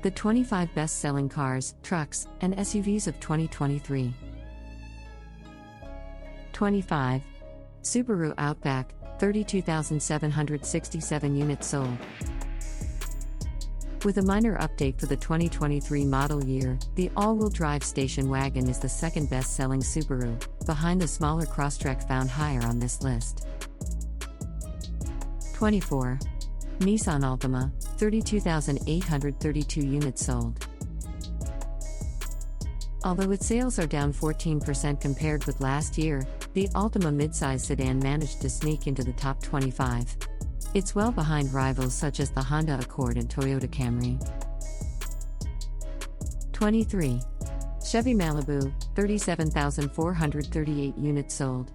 The 25 best-selling cars, trucks, and SUVs of 2023. 25. Subaru Outback, 32,767 units sold. With a minor update for the 2023 model year, the all-wheel drive station wagon is the second best-selling Subaru, behind the smaller Crosstrek found higher on this list. 24. Nissan Altima, 32,832 units sold. Although its sales are down 14% compared with last year, the Altima midsize sedan managed to sneak into the top 25. It's well behind rivals such as the Honda Accord and Toyota Camry. 23. Chevy Malibu, 37,438 units sold.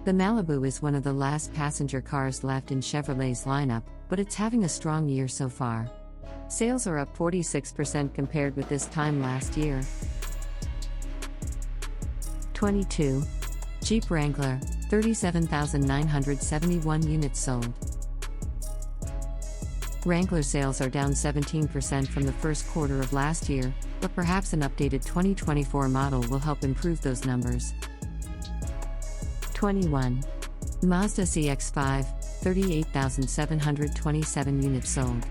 The Malibu is one of the last passenger cars left in Chevrolet's lineup, but it's having a strong year so far. Sales are up 46% compared with this time last year. 22. Jeep Wrangler, 37,971 units sold. Wrangler sales are down 17% from the first quarter of last year, but perhaps an updated 2024 model will help improve those numbers. 21. Mazda CX-5, 38,727 units sold.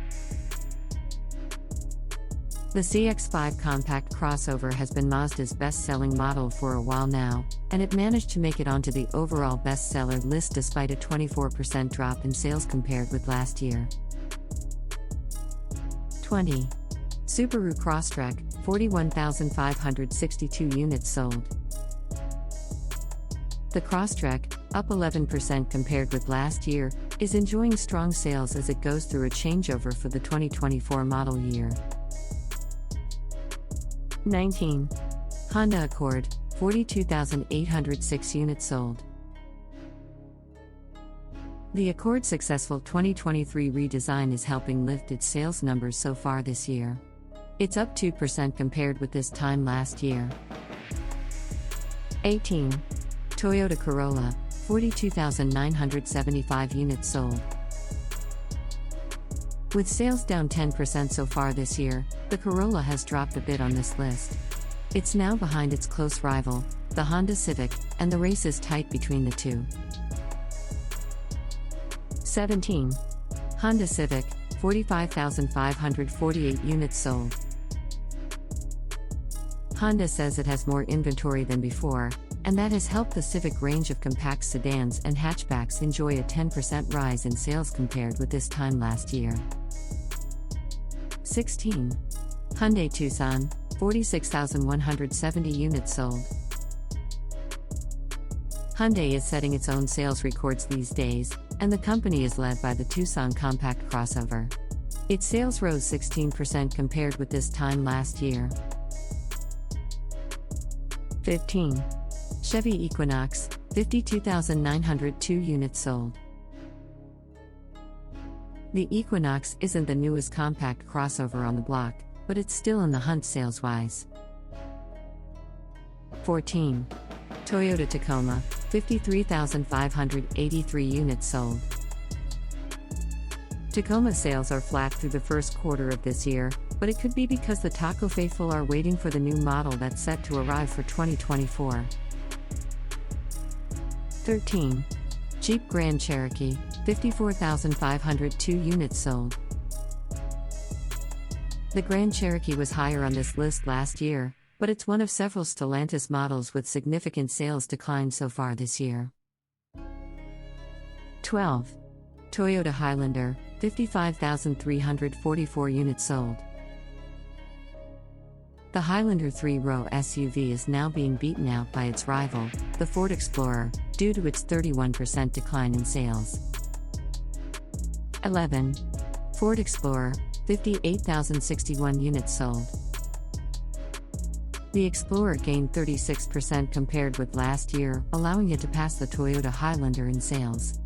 The CX-5 compact crossover has been Mazda's best-selling model for a while now, and it managed to make it onto the overall bestseller list despite a 24% drop in sales compared with last year. 20. Subaru Crosstrek, 41,562 units sold. The Crosstrek, up 11% compared with last year, is enjoying strong sales as it goes through a changeover for the 2024 model year. 19. Honda Accord, 42,806 units sold. The Accord's successful 2023 redesign is helping lift its sales numbers so far this year. It's up 2% compared with this time last year. 18. Toyota Corolla, 42,975 units sold. With sales down 10% so far this year, the Corolla has dropped a bit on this list. It's now behind its close rival, the Honda Civic, and the race is tight between the two. 17. Honda Civic, 45,548 units sold. Honda says it has more inventory than before, and that has helped the Civic range of compact sedans and hatchbacks enjoy a 10% rise in sales compared with this time last year. 16. Hyundai Tucson, 46,170 units sold. Hyundai is setting its own sales records these days, and the company is led by the Tucson compact crossover. Its sales rose 16% compared with this time last year. 15. Chevy Equinox, 52,902 units sold. The Equinox isn't the newest compact crossover on the block, but it's in the hunt sales-wise. 14. Toyota Tacoma, 53,583 units sold. Tacoma sales are flat through the first quarter of this year, but it could be because the Taco faithful are waiting for the new model that's set to arrive for 2024. 13. Jeep Grand Cherokee, 54,502 units sold. The Grand Cherokee was higher on this list last year, but it's one of several Stellantis models with significant sales decline so far this year. 12. Toyota Highlander, 55,344 units sold. The Highlander 3-row SUV is now being beaten out by its rival, the Ford Explorer, due to its 31% decline in sales. 11. Ford Explorer, 58,061 units sold. The Explorer gained 36% compared with last year, allowing it to pass the Toyota Highlander in sales.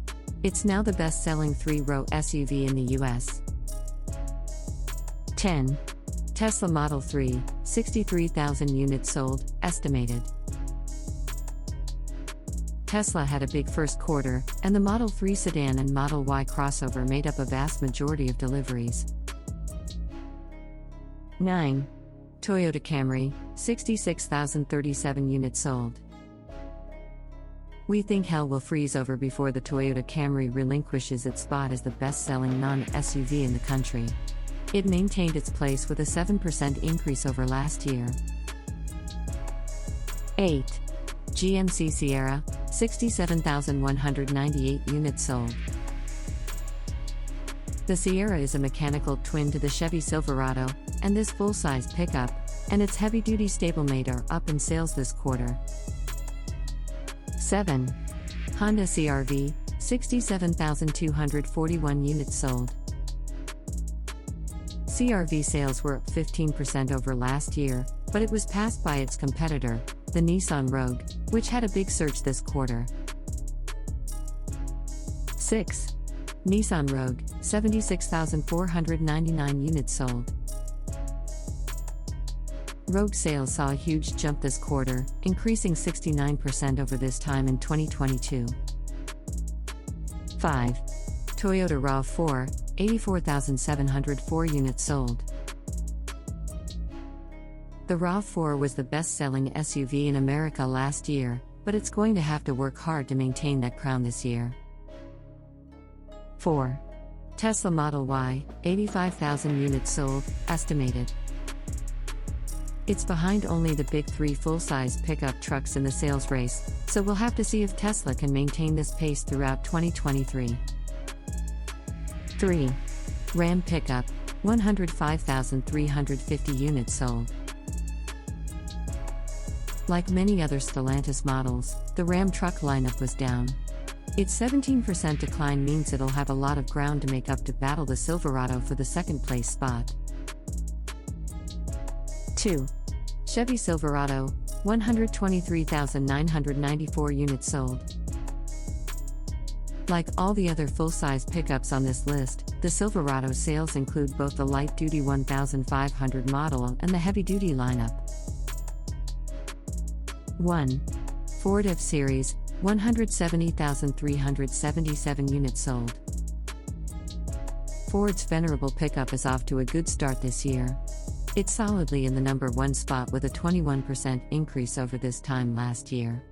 It's now the best-selling 3-row SUV in the US. 10. Tesla Model 3, 63,000 units sold, estimated. Tesla had a big first quarter, and the Model 3 sedan and Model Y crossover made up a vast majority of deliveries. 9. Toyota Camry, 66,037 units sold. We think hell will freeze over before the Toyota Camry relinquishes its spot as the best-selling non-SUV in the country. It maintained its place with a 7% increase over last year. 8. GMC Sierra, 67,198 units sold. The Sierra is a mechanical twin to the Chevy Silverado, and this full-size pickup, and its heavy-duty stablemate are up in sales this quarter. 7. Honda CR-V, 67,241 units sold. CR-V sales were up 15% over last year, but it was passed by its competitor, the Nissan Rogue, which had a big surge this quarter. 6. Nissan Rogue, 76,499 units sold. Rogue sales saw a huge jump this quarter, increasing 69% over this time in 2022. 5. Toyota RAV4, 84,704 units sold. The RAV4 was the best-selling SUV in America last year, but it's going to have to work hard to maintain that crown this year. 4. Tesla Model Y, 85,000 units sold, estimated. It's behind only the big three full-size pickup trucks in the sales race, so we'll have to see if Tesla can maintain this pace throughout 2023. 3. Ram Pickup, 105,350 units sold. Like many other Stellantis models, the Ram truck lineup was down. Its 17% decline means it'll have a lot of ground to make up to battle the Silverado for the second-place spot. 2. Chevy Silverado, 123,994 units sold. Like all the other full-size pickups on this list, the Silverado sales include both the light-duty 1500 model and the heavy-duty lineup. 1. Ford F-Series, 170,377 units sold. Ford's venerable pickup is off to a good start this year. It's solidly in the number 1 spot with a 21% increase over this time last year.